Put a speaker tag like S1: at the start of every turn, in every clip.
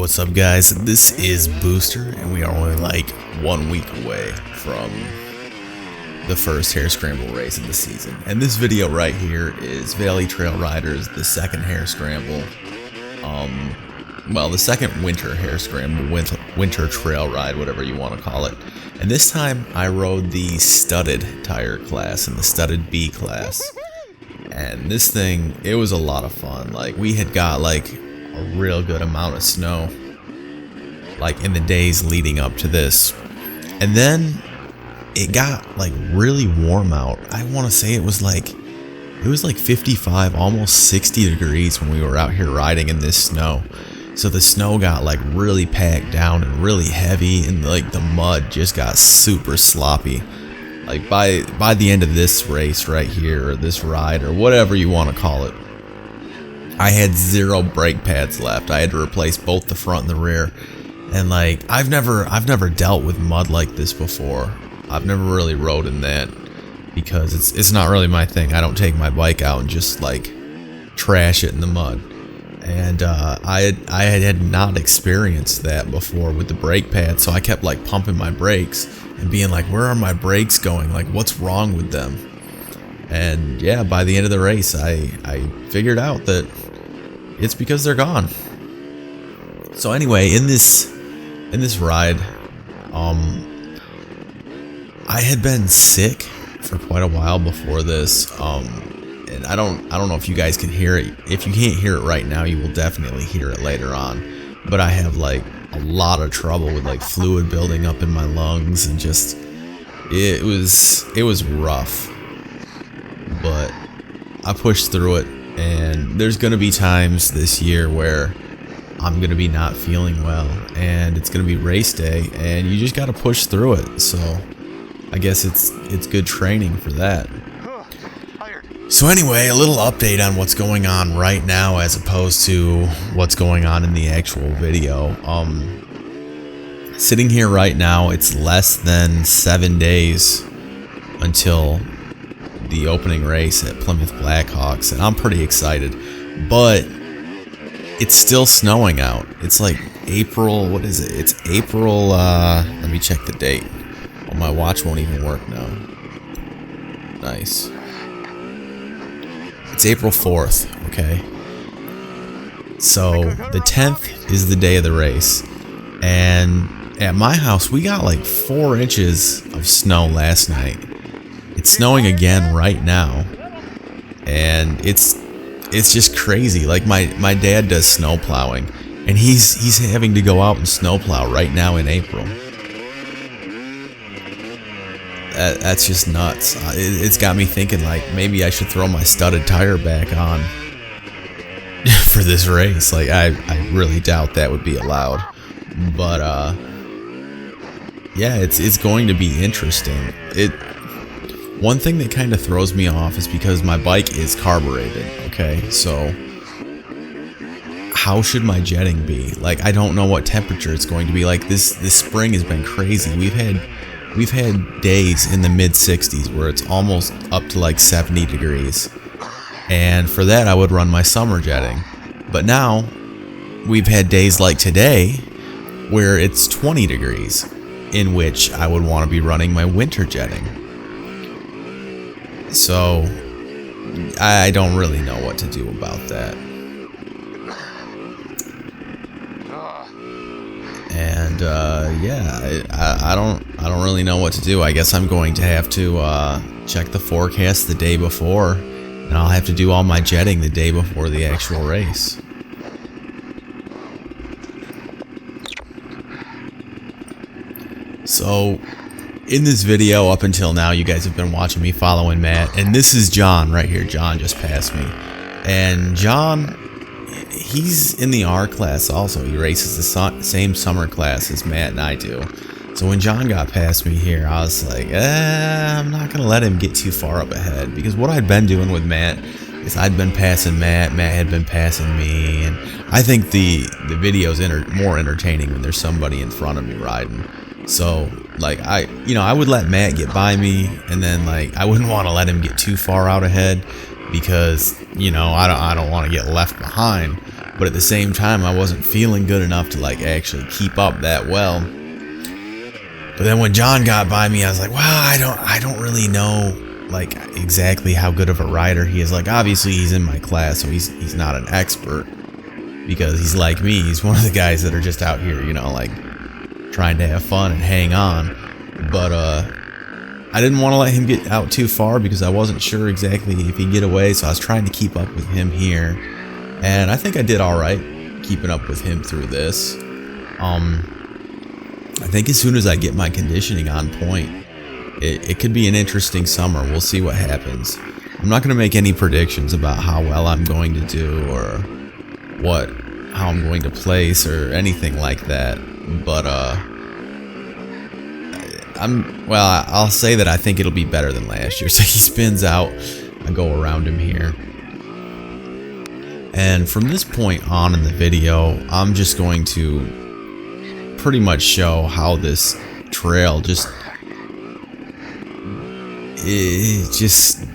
S1: What's up, guys? This is Booster, and we are only like 1 week away from the first Hare Scramble race of the season. And this video right here is Valley Trail Riders, the second Hare Scramble. Well, the second winter Hare Scramble, winter trail ride, whatever you want to call it. And this time I rode the studded tire class and the studded B class. And this thing, it was a lot of fun. Like, we had got like a real good amount of snow like in the days leading up to this, and then it got like really warm out. I want to say it was like 55, almost 60 degrees when we were out here riding in this snow. So the snow got like really packed down and really heavy, and like the mud just got super sloppy. Like by the end of this race right here, or this ride, or whatever you want to call it, I had 0 brake pads left. I had to replace both the front and the rear. And like I've never dealt with mud like this before. I've never really rode in that because it's not really my thing. I don't take my bike out and just like trash it in the mud. And I had not experienced that before with the brake pads, so I kept like pumping my brakes and being like, where are my brakes going? Like, what's wrong with them? And yeah, by the end of the race, I figured out that it's because they're gone. So anyway, in this ride, I had been sick for quite a while before this, and I don't know if you guys can hear it. If you can't hear it right now, you will definitely hear it later on. But I have like a lot of trouble with like fluid building up in my lungs, and just it was rough. But I pushed through it, and there's gonna be times this year where I'm gonna be not feeling well, and it's gonna be race day, and you just gotta push through it. So I guess it's good training for that. So anyway, a little update on what's going on right now as opposed to what's going on in the actual video. Sitting here right now, it's less than 7 days until the opening race at Plymouth Blackhawks, and I'm pretty excited, but it's still snowing out. It's like April, what is it? It's April, let me check the date. Oh, my watch won't even work now. Nice. It's April 4th, okay? So the 10th is the day of the race, and at my house we got like 4 inches of snow last night. It's snowing again right now, and it's just crazy. Like my dad does snow plowing, and he's having to go out and snow plow right now in April. That's just nuts. It's got me thinking like maybe I should throw my studded tire back on for this race. Like I really doubt that would be allowed, but yeah, it's going to be interesting. One thing that kind of throws me off is because my bike is carbureted, okay? So how should my jetting be? Like, I don't know what temperature it's going to be. Like this spring has been crazy. We've had days in the mid 60s where it's almost up to like 70 degrees. And for that I would run my summer jetting. But now we've had days like today where it's 20 degrees, in which I would want to be running my winter jetting. So I don't really know what to do about that. And yeah, I don't really know what to do. I guess I'm going to have to check the forecast the day before, and I'll have to do all my jetting the day before the actual race. So in this video, up until now, you guys have been watching me following Matt, and this is John right here. John just passed me, and John, he's in the R class also. He races the same summer class as Matt and I do. So when John got past me here, I was like, I'm not gonna let him get too far up ahead, because what I'd been doing with Matt is I'd been passing Matt had been passing me, and I think the video's more entertaining when there's somebody in front of me riding. So like I would let Matt get by me, and then like I wouldn't want to let him get too far out ahead, because I don't want to get left behind. but at the same time I wasn't feeling good enough to like actually keep up that well. But then when John got by me, I was like, well, I don't really know like exactly how good of a rider he is. Like obviously he's in my class, so he's not an expert, because he's like me. He's one of the guys that are just out here, you know, like trying to have fun and hang on. But I didn't want to let him get out too far because I wasn't sure exactly if he'd get away, so I was trying to keep up with him here. And I think I did alright keeping up with him through this. I think as soon as I get my conditioning on point, it could be an interesting summer. We'll see what happens. I'm not going to make any predictions about how well I'm going to do or how I'm going to place or anything like that. But I'll say that I think it'll be better than last year. So he spins out, I go around him here. And from this point on in the video, I'm just going to pretty much show how this trail just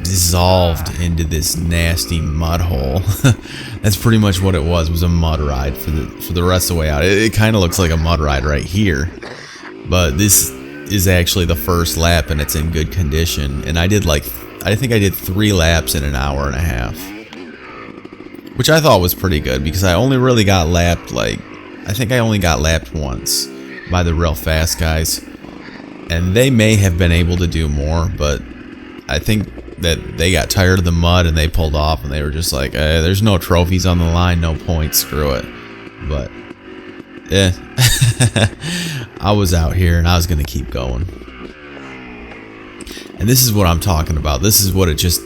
S1: dissolved into this nasty mud hole. That's pretty much what it was a mud ride for the rest of the way out. It kind of looks like a mud ride right here, but this is actually the first lap and it's in good condition. And I think I did 3 laps in an hour and a half, which I thought was pretty good because I only really got lapped I think I only got lapped once by the real fast guys, and they may have been able to do more, but I think that they got tired of the mud and they pulled off, and they were just like, there's no trophies on the line, no points, screw it. But I was out here and I was gonna keep going. And this is what I'm talking about. This is what it just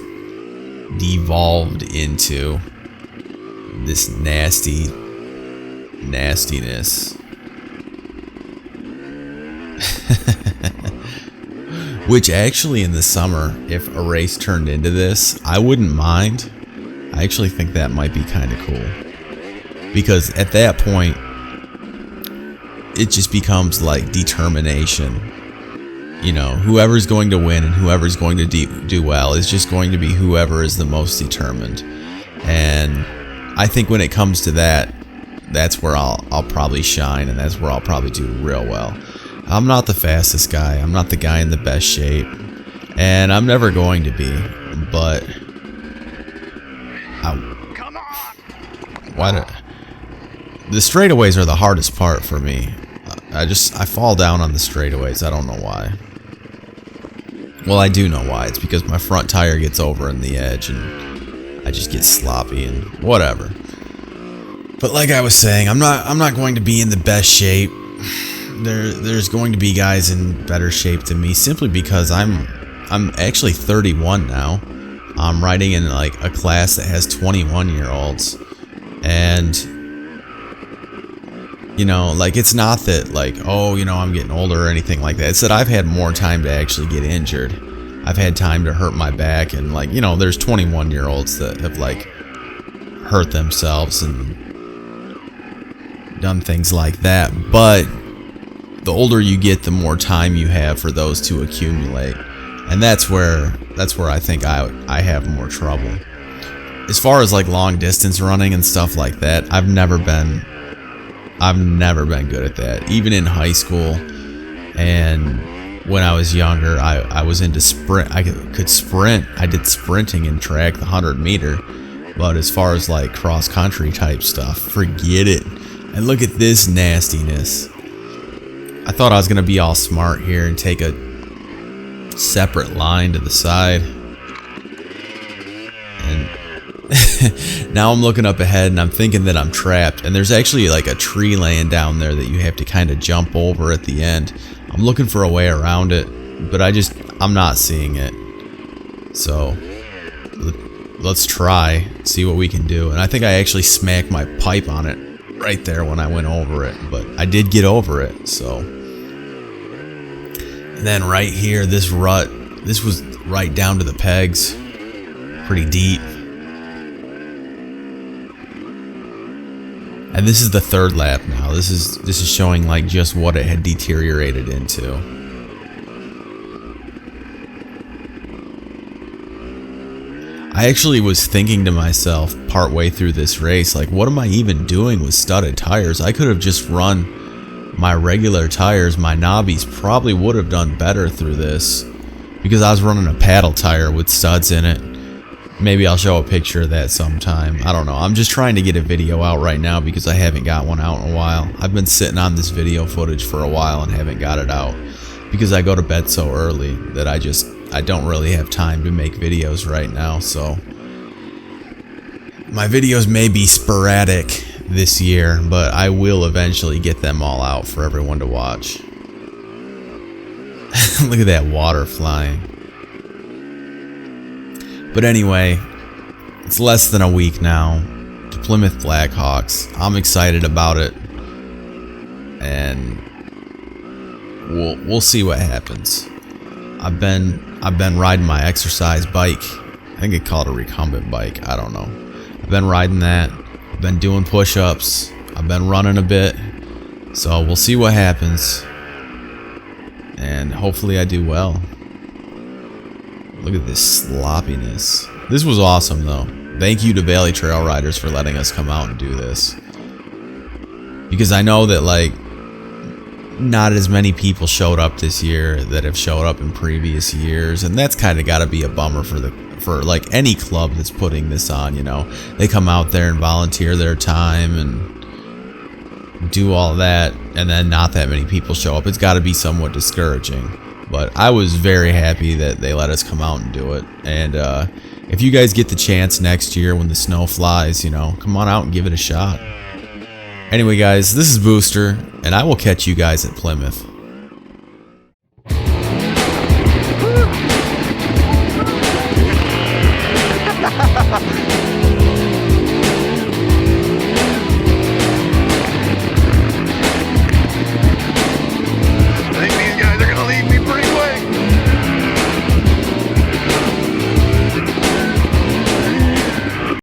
S1: devolved into, this nastiness. Which actually in the summer, if a race turned into this, I wouldn't mind. I actually think that might be kind of cool, because at that point it just becomes like determination. You know, whoever's going to win and whoever's going to do well is just going to be whoever is the most determined. And I think when it comes to that, that's where I'll probably shine, and that's where I'll probably do real well. I'm not the fastest guy, I'm not the guy in the best shape, and I'm never going to be, but the straightaways are the hardest part for me. I fall down on the straightaways. I don't know why. Well, I do know why. It's because my front tire gets over in the edge and I just get sloppy and whatever. But like I was saying, I'm not going to be in the best shape. There's going to be guys in better shape than me, simply because I'm actually 31 now. I'm riding in like a class that has 21-year-olds, and you know, like, it's not that like, oh, you know, I'm getting older or anything like that. It's that I've had more time to actually get injured. I've had time to hurt my back, and like, you know, there's 21-year-olds that have like hurt themselves and done things like that. But the older you get, the more time you have for those to accumulate, and that's where I think I have more trouble. As far as like long distance running and stuff like that, I've never been good at that. Even in high school and when I was younger, I was into sprint. I could sprint. I did sprinting in track, the 100-meter. But as far as like cross country type stuff, forget it. And look at this nastiness. I thought I was gonna be all smart here and take a separate line to the side, and now I'm looking up ahead and I'm thinking that I'm trapped, and there's actually like a tree laying down there that you have to kind of jump over at the end. I'm looking for a way around it, but I'm not seeing it. So let's try, see what we can do. And I think I actually smacked my pipe on it right there when I went over it, but I did get over it. So, and then right here, this rut, this was right down to the pegs, pretty deep. And this is the third lap now. This is showing like just what it had deteriorated into. I actually was thinking to myself partway through this race, like, what am I even doing with studded tires? I could have just run my regular tires. My knobbies probably would have done better through this because I was running a paddle tire with studs in it. Maybe I'll show a picture of that sometime. I don't know. I'm just trying to get a video out right now because I haven't got one out in a while. I've been sitting on this video footage for a while and haven't got it out because I go to bed so early that I don't really have time to make videos right now. So my videos may be sporadic this year, but I will eventually get them all out for everyone to watch. Look at that water flying. But anyway, it's less than a week now to Plymouth Blackhawks. I'm excited about it, and we'll see what happens. I've been riding my exercise bike. I think I call it a recumbent bike. I don't know. I've been riding that. I've been doing push-ups. I've been running a bit. So we'll see what happens, and hopefully I do well. Look at this sloppiness. This was awesome though. Thank you to Valley Trail Riders for letting us come out and do this. Because I know that, like, not as many people showed up this year that have showed up in previous years, and that's kind of got to be a bummer for like any club that's putting this on, you know. They come out there and volunteer their time and do all that, and then not that many people show up. It's got to be somewhat discouraging. But I was very happy that they let us come out and do it. And if you guys get the chance next year when the snow flies, you know, come on out and give it a shot. Anyway, guys, this is Booster, and I will catch you guys at Plymouth.